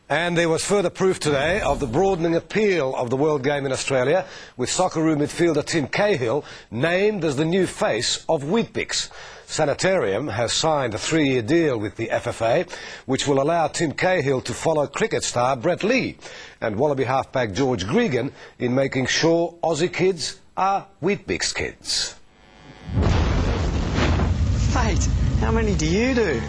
And there was further proof today of the broadening appeal of the World Game in Australia, with Socceroo midfielder Tim Cahill named as the new face of Weet-Bix. Sanitarium has signed a 3-year deal with the FFA, which will allow Tim Cahill to follow cricket star Brett Lee and Wallaby halfback George Gregan in making sure Aussie kids are Weet-Bix kids. Mate, how many do you do?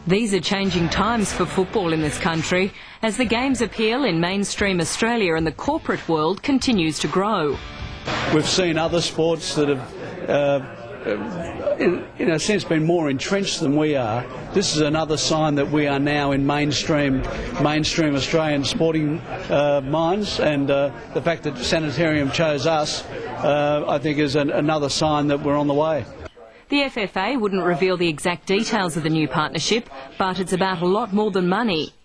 These are changing times for football in this country as the game's appeal in mainstream Australia and the corporate world continues to grow. We've seen other sports that have, in a sense, been more entrenched than we are. This is another sign that we are now in mainstream Australian sporting minds, and the fact that Sanitarium chose us, I think, is another sign that we're on the way. The FFA wouldn't reveal the exact details of the new partnership, but it's about a lot more than money.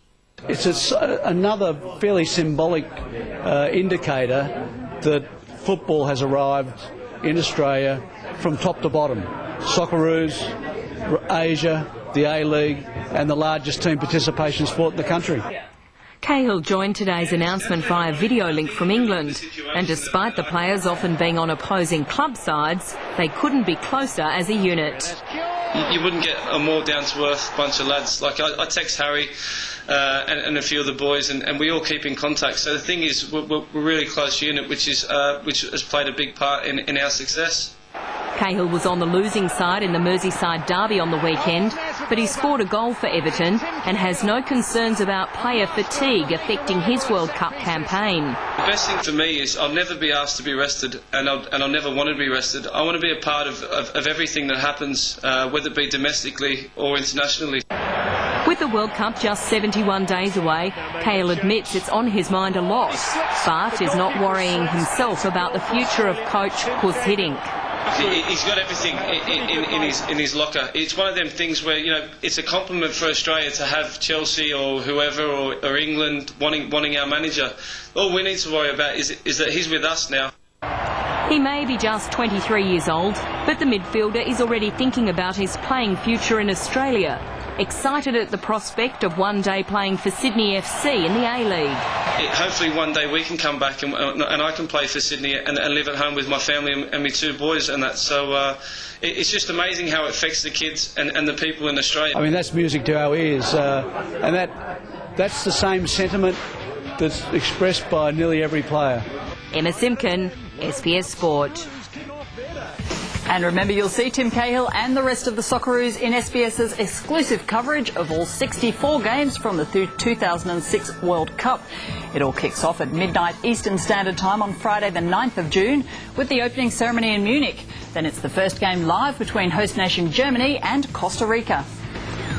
It's another fairly symbolic indicator that football has arrived in Australia from top to bottom. Socceroos, Asia, the A-League and the largest team participation sport in the country. Cahill joined today's announcement via video link from England, and despite the players often being on opposing club sides, they couldn't be closer as a unit. You wouldn't get a more down-to-earth bunch of lads. Like I text Harry and a few of the boys, and we all keep in contact. So the thing is, we're a really close unit, which has played a big part in our success. Cahill was on the losing side in the Merseyside derby on the weekend, but he scored a goal for Everton and has no concerns about player fatigue affecting his World Cup campaign. The best thing for me is I'll never be asked to be rested, and I'll never want to be rested. I want to be a part of everything that happens, whether it be domestically or internationally. With the World Cup just 71 days away, Cahill admits it's on his mind a lot, but is not worrying himself about the future of coach Gus Hiddink. He's got everything in his locker. It's one of them things where, you know, it's a compliment for Australia to have Chelsea or whoever or England wanting our manager. All we need to worry about is that he's with us now. He may be just 23 years old, but the midfielder is already thinking about his playing future in Australia, excited at the prospect of one day playing for Sydney FC in the A-League. Hopefully one day we can come back and I can play for Sydney and live at home with my family and my 2 boys and that. So it's just amazing how it affects the kids and the people in Australia. I mean, that's music to our ears, and that's the same sentiment that's expressed by nearly every player. Emma Simkin, SBS Sport. And remember, you'll see Tim Cahill and the rest of the Socceroos in SBS's exclusive coverage of all 64 games from the 2006 World Cup. It all kicks off at midnight Eastern Standard Time on Friday the 9th of June with the opening ceremony in Munich. Then it's the first game live between host nation Germany and Costa Rica.